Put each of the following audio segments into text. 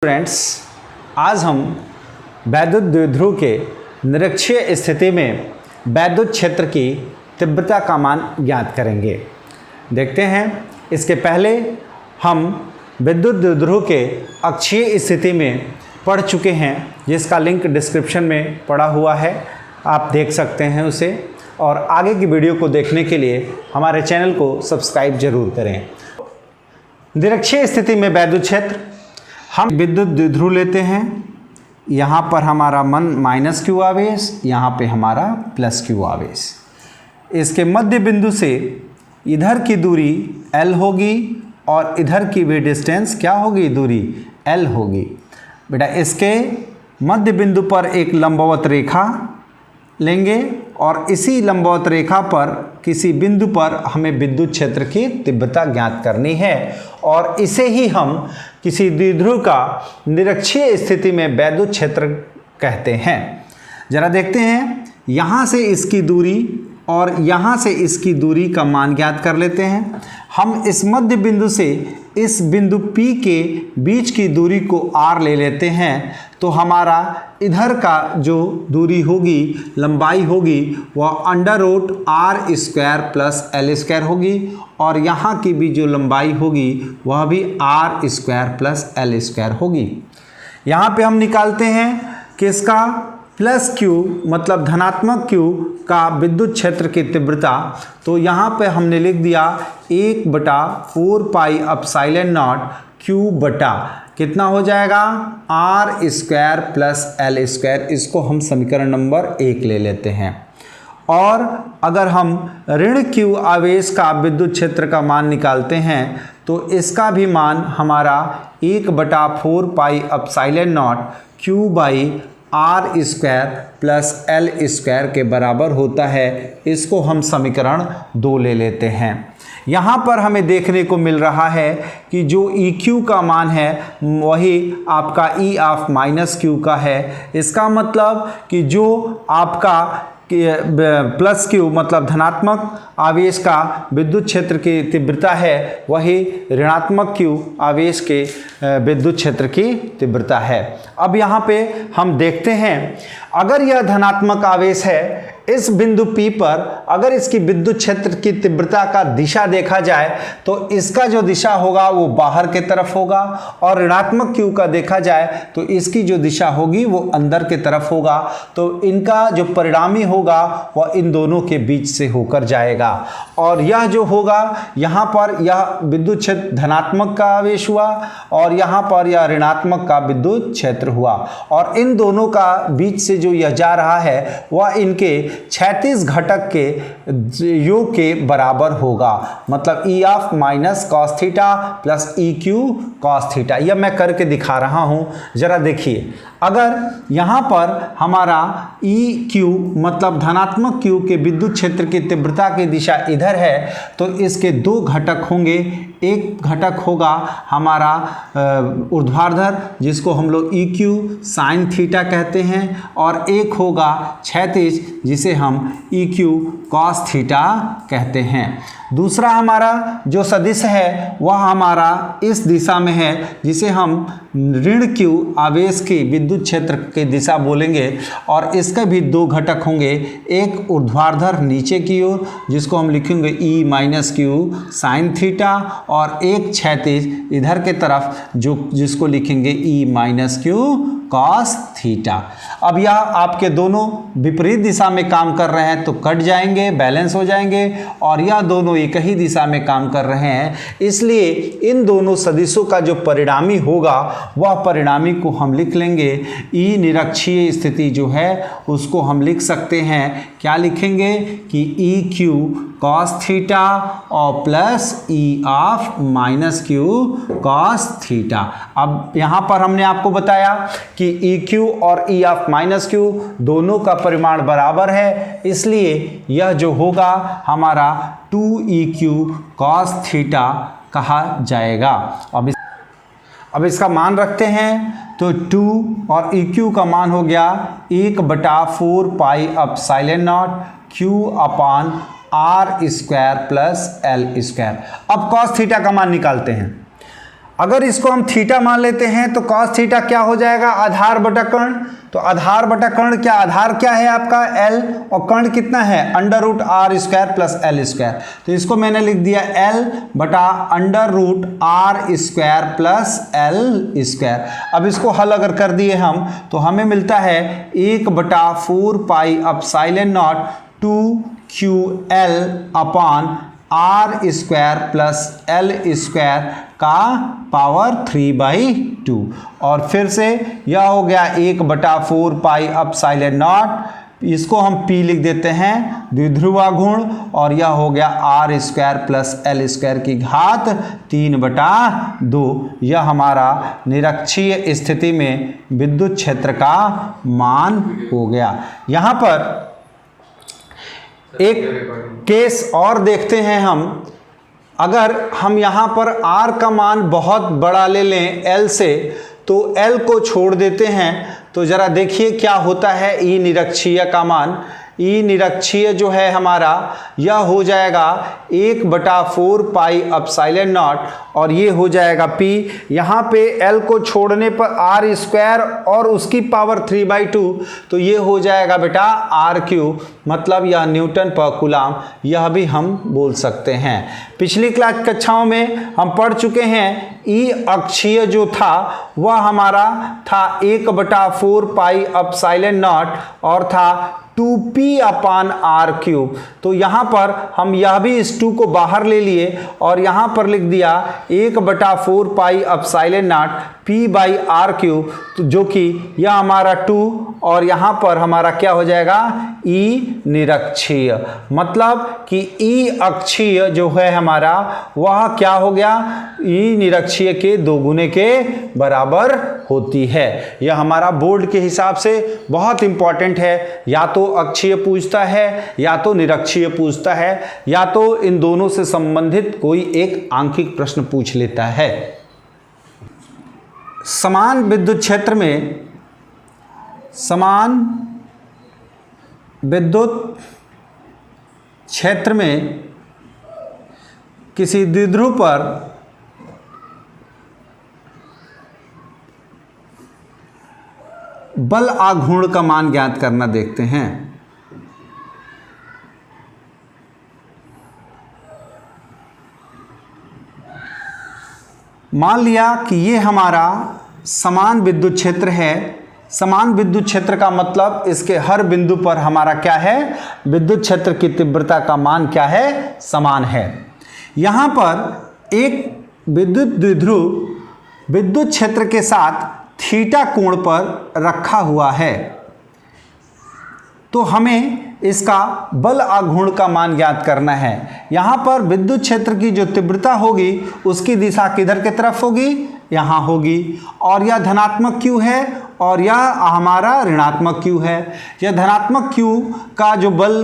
Friends, आज हम वैद्युत द्विध्रुव के निरक्षीय स्थिति में वैद्युत क्षेत्र की तीव्रता का मान ज्ञात करेंगे। देखते हैं, इसके पहले हम विद्युत द्विध्रुव के अक्षीय स्थिति में पढ़ चुके हैं, जिसका लिंक डिस्क्रिप्शन में पड़ा हुआ है, आप देख सकते हैं उसे। और आगे की वीडियो को देखने के लिए हमारे चैनल को सब्सक्राइब जरूर करें। निरक्षीय स्थिति में वैद्युत क्षेत्र, हम विद्युत द्विध्रुव लेते हैं। यहाँ पर हमारा माइनस क्यू आवेश, यहाँ पे हमारा प्लस क्यू आवेश। इसके मध्य बिंदु से इधर की दूरी L होगी और इधर की भी डिस्टेंस क्या होगी, दूरी L होगी। बेटा, इसके मध्य बिंदु पर एक लंबवत रेखा लेंगे और इसी लंबवत रेखा पर किसी बिंदु पर हमें विद्युत क्षेत्र की तीव्रता ज्ञात करनी है और इसे ही हम किसी द्विध्रुव का निरक्षीय स्थिति में वैद्युत क्षेत्र कहते हैं। जरा देखते हैं, यहाँ से इसकी दूरी और यहाँ से इसकी दूरी का मान ज्ञात कर लेते हैं। हम इस मध्य बिंदु से इस बिंदु P के बीच की दूरी को R ले लेते हैं, तो हमारा इधर का जो दूरी होगी, लंबाई होगी, वह √R² प्लस L² होगी और यहाँ की भी जो लंबाई होगी वह भी R² प्लस L² होगी। यहाँ पे हम निकालते हैं कि इसका प्लस Q मतलब धनात्मक Q का विद्युत क्षेत्र की तीव्रता, तो यहाँ पे हमने लिख दिया 1/4πε0 Q बटा कितना हो जाएगा, R² प्लस L²। इसको हम समीकरण नंबर 1 ले लेते हैं। और अगर हम ऋण Q आवेश का विद्युत क्षेत्र का मान निकालते हैं तो इसका भी मान हमारा 1/4πε0 Q/R² प्लस L² के बराबर होता है। इसको हम समीकरण 2 ले लेते हैं। यहाँ पर हमें देखने को मिल रहा है कि जो EQ का मान है वही आपका E ऑफ माइनस Q का है। इसका मतलब कि जो आपका प्लस Q मतलब धनात्मक आवेश का विद्युत क्षेत्र की तीव्रता है, वही ऋणात्मक Q आवेश के विद्युत क्षेत्र की तीव्रता है। अब यहाँ पे हम देखते हैं, अगर यह धनात्मक आवेश है, इस बिंदु P पर अगर इसकी विद्युत क्षेत्र की तीव्रता का दिशा देखा जाए तो इसका जो दिशा होगा वो बाहर के तरफ होगा और ऋणात्मक Q का देखा जाए तो इसकी जो दिशा होगी वो अंदर के तरफ होगा। तो इनका जो परिणामी होगा वह इन दोनों के बीच से होकर जाएगा और यह जो होगा, यहाँ पर यह विद्युत क्षेत्र धनात्मक का आवेश हुआ और यहाँ पर यह ऋणात्मक का विद्युत क्षेत्र हुआ और इन दोनों का बीच से जो यह जा रहा है वह इनके क्षैतिज घटक के योग के बराबर होगा। मतलब E of minus cos theta plus EQ cos theta. यह मैं करके दिखा रहा हूं, जरा देखिए। अगर यहाँ पर हमारा EQ मतलब धनात्मक Q के विद्युत क्षेत्र की तीव्रता की दिशा इधर है तो इसके दो घटक होंगे। एक घटक होगा हमारा ऊर्ध्वाधर, जिसको हम लोग EQ साइन थीटा कहते हैं, और एक होगा क्षैतिज, जिसे हम EQ कॉस थीटा कहते हैं। दूसरा हमारा जो सदिश है वह हमारा इस दिशा में है, जिसे हम ऋण Q आवेश की विद्युत क्षेत्र की दिशा बोलेंगे और इसके भी दो घटक होंगे। एक ऊर्ध्वाधर नीचे की ओर, जिसको हम लिखेंगे E minus Q sine theta, और एक क्षैतिज इधर के तरफ जिसको लिखेंगे E minus Q cos theta. अब यह आपके दोनों विपरीत दिशा में काम कर रहे हैं तो कट जाएंगे, बैलेंस हो जाएंगे, और यह दोनों एक ही दिशा में काम कर रहे हैं। इसलिए इन दोनों सदिशों का जो परिणामी होगा वह परिणामी को हम लिख लेंगे E निरक्षीय स्थिति जो है उसको हम लिख सकते हैं, क्या लिखेंगे कि EQ कॉस थीटा और plus E of minus Q cos theta. अब यहाँ पर हमने आपको बताया कि EQ और E ऑफ माइनस Q दोनों का परिमाण बराबर है, इसलिए यह जो होगा हमारा 2EQ कॉस थीटा कहा जाएगा। अब इसका मान रखते हैं तो 2 और EQ का मान हो गया 1/4πε0 Q/R² प्लस L²। अब कॉस थीटा का मान निकालते हैं। अगर इसको हम थीटा मान लेते हैं तो कॉस थीटा क्या हो जाएगा, आधार बटा कर्ण। तो आधार बटा कर्ण क्या, आधार क्या है आपका L और कर्ण कितना है under root R square plus L square. तो इसको मैंने लिख दिया L बटा under root R square plus L square. अब इसको हल अगर कर दिए हम तो हमें मिलता है 1/4 pi epsilon naught 2QL upon R square plus L square का पावर 3/2। और फिर से यह हो गया 1/4 पाई एप्सिलॉन नॉट, इसको हम P लिख देते हैं द्विध्रुवा गुण, और यह हो गया R square plus L square की घात 3/2। यह हमारा निरक्षीय स्थिति में विद्युत क्षेत्र का मान हो गया। यहाँ पर एक केस और देखते हैं हम। अगर हम यहाँ पर R का मान बहुत बड़ा ले लें L से, तो L को छोड़ देते हैं, तो जरा देखिए क्या होता है। E निरक्षीय का मान, E निरक्षीय जो है हमारा, यह हो जाएगा 1/4 पाई एप्सिलॉन नॉट, और ये हो जाएगा P। यहाँ पे L को छोड़ने पर आर स्क्वायर और उसकी पावर 3/2, तो ये हो जाएगा बेटा R3, मतलब यह न्यूटन पर कूलाम, यह भी हम बोल सकते हैं। पिछली क्लास कक्षाओं में हम पढ़ चुके हैं E अक्षीय जो था वह हमारा था 1/4 पाई एप्सिलॉन नॉट और था 2p अपान आर क्यूब। तो यहाँ पर हम यह भी इस 2 को बाहर ले लिए और यहाँ पर लिख दिया 1/4 पाई एप्सिलॉन नॉट p/r3, तो जो कि यह हमारा 2, और यहाँ पर हमारा क्या हो जाएगा E निरक्षीय, मतलब कि E अक्षीय जो है हमारा वह क्या हो गया, E निरक्षीय के 2 गुने के बराबर होती है। यह हमारा बोर्ड के हिसाब से बहुत इंपॉर्टेंट है, या तो अक्षीय पूछता है या तो निरक्षीय पूछता है, या तो इन दोनों से संबंधित कोई एक आंकिक प्रश्न पूछ लेता है। समान विद्युत क्षेत्र में, समान विद्युत क्षेत्र में किसी द्विध्रुव पर बल आघूर्ण का मान ज्ञात करना देखते हैं। मान लिया कि ये हमारा समान विद्युत क्षेत्र है। समान विद्युत क्षेत्र का मतलब इसके हर बिंदु पर हमारा क्या है, विद्युत क्षेत्र की तीव्रता का मान क्या है, समान है। यहाँ पर एक विद्युत द्विध्रुव विद्युत क्षेत्र के साथ थीटा कोण पर रखा हुआ है, तो हमें इसका बल आघूर्ण का मान ज्ञात करना है। यहाँ पर विद्युत क्षेत्र की जो तीव्रता होगी उसकी दिशा किधर की तरफ होगी, यहाँ होगी, और यह धनात्मक Q है और यह हमारा ऋणात्मक Q है। यह धनात्मक Q का जो बल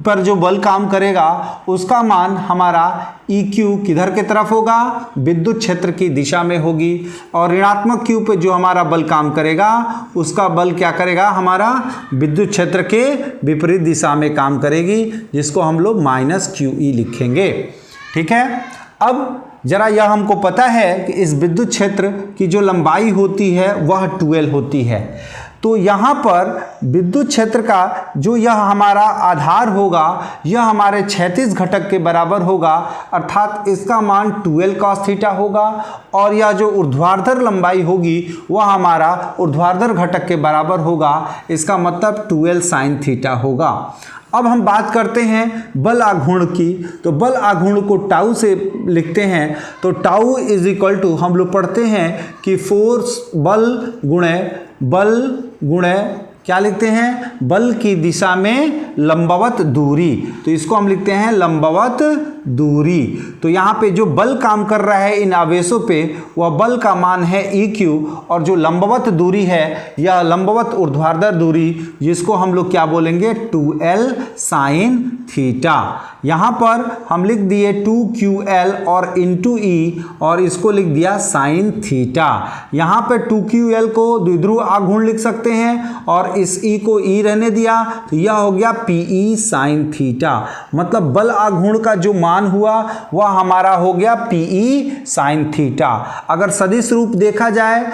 पर जो बल काम करेगा उसका मान हमारा EQ किधर की तरफ होगा, विद्युत क्षेत्र की दिशा में होगी, और ऋणात्मक Q पे जो हमारा बल काम करेगा उसका बल क्या करेगा, हमारा विद्युत क्षेत्र के विपरीत दिशा में काम करेगी, जिसको हम लोग -QE लिखेंगे। ठीक है। अब जरा यह हमको पता है कि इस विद्युत क्षेत्र की जो लंबाई होती है वह 2L होती है, तो यहाँ पर विद्युत क्षेत्र का जो यह हमारा आधार होगा यह हमारे क्षैतिज घटक के बराबर होगा, अर्थात इसका मान 2L cos थीटा होगा, और यह जो ऊर्ध्वाधर लंबाई होगी वह हमारा ऊर्ध्वाधर घटक के बराबर होगा, इसका मतलब 2L sin थीटा होगा। अब हम बात करते हैं बल आघूर्ण की, तो बल आघूर्ण को टाउ से लिखते हैं, तो टाउ इज इक्वल टू हम लोग पढ़ते हैं कि फोर्स बल गुणे क्या लिखते हैं, बल की दिशा में लंबवत दूरी, तो इसको हम लिखते हैं लंबवत दूरी। तो यहाँ पे जो बल काम कर रहा है इन आवेशों पे वह बल का मान है EQ, और जो लंबवत दूरी है यह लंबवत ऊर्ध्वाधर दूरी, जिसको हम लोग क्या बोलेंगे 2L sin थीटा। यहाँ पर हम लिख दिए 2QL और इंटू E, और इसको लिख दिया sin थीटा। यहाँ पे 2QL को द्विध्रुव आघूर्ण लिख सकते हैं और इस E को E रहने दिया, तो यह हो गया PE sin थीटा। मतलब बल आघूर्ण का जो मान मान हुआ वह हमारा हो गया पीई साइन थीटा। अगर सदिश रूप देखा जाए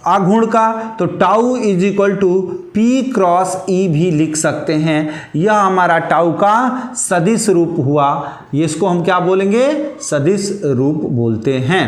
आघूर्ण का तो tau is equal to P cross E भी लिख सकते हैं। यह हमारा टाउ का सदिश रूप हुआ, इसको हम क्या बोलेंगे, सदिश रूप बोलते हैं।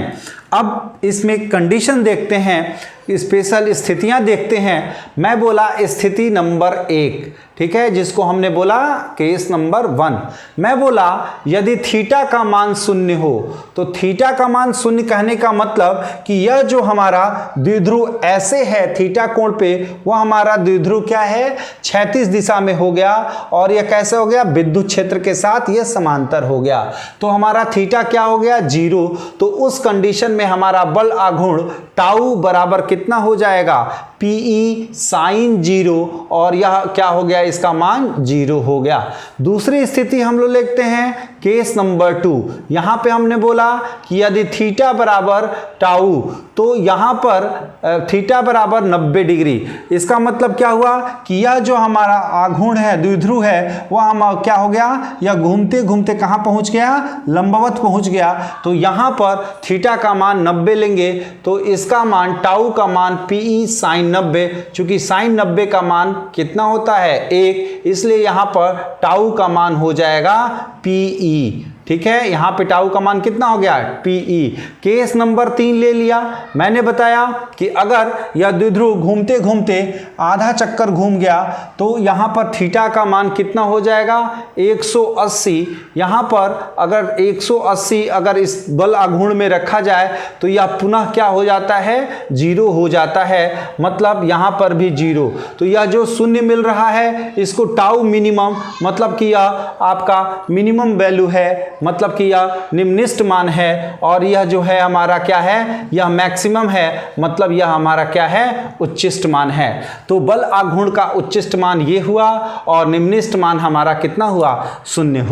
अब इसमें कंडीशन देखते हैं, स्पेशल स्थितियां देखते हैं। मैं बोला स्थिति नंबर 1, ठीक है, जिसको हमने बोला केस नंबर 1। मैं बोला यदि थीटा का मान 0 हो, तो थीटा का मान 0 कहने का मतलब कि यह जो हमारा द्विध्रुव ऐसे है थीटा कोण पे, वह हमारा द्विध्रुव क्या है, क्षैतिज दिशा में हो गया, और यह कैसे हो गया, विद्युत क्षेत्र के साथ यह समांतर हो गया, तो हमारा थीटा क्या हो गया, 0। तो उस कंडीशन में हमारा बल आघूर्ण टाउ बराबर कितना हो जाएगा, पीई साइन 0, और यह क्या हो गया, इसका मान 0 हो गया। दूसरी स्थिति हम लोग लिखते हैं केस नंबर 2। यहां पे हमने बोला कि यदि थीटा बराबर टाउ, तो यहां पर थीटा बराबर 90 डिग्री। इसका मतलब क्या हुआ कि यह जो हमारा आघूर्ण है, द्विध्रुव है, वह हम क्या हो गया, यह घूमते घूमते कहां पहुंच गया, लंबवत पहुंच गया। तो यहां पर थीटा का मान 90 लेंगे, तो इसका मान टाउ का मान पीई साइन 90, चूंकि साइन 90 का मान कितना होता है, 1, इसलिए यहां पर टाउ का मान हो जाएगा पीई। ठीक है, यहां पे टाउ का मान कितना हो गया, पीई। केस नंबर 3 ले लिया। मैंने बताया कि अगर यह द्विध्रुव घूमते घूमते आधा चक्कर घूम गया, तो यहां पर थीटा का मान कितना हो जाएगा, 180। यहां पर अगर 180 अगर इस बल आघूर्ण में रखा जाए, तो यह पुनः क्या हो जाता है, 0 हो जाता है, मतलब यहां पर भी 0। तो यह जो शून्य मिल रहा है, इसको टाउ मिनिमम, मतलब कि यह आपका मिनिमम वैल्यू है, मतलब कि यह निम्नलिखित मान है, और यह जो है हमारा क्या है, यह मैक्सिमम है, मतलब यह हमारा क्या है, उच्चिष्ट मान है। तो बल आघूर्ण का उच्चिष्ट मान ये हुआ, और निम्नलिखित मान हमारा कितना हुआ, 0 हुआ।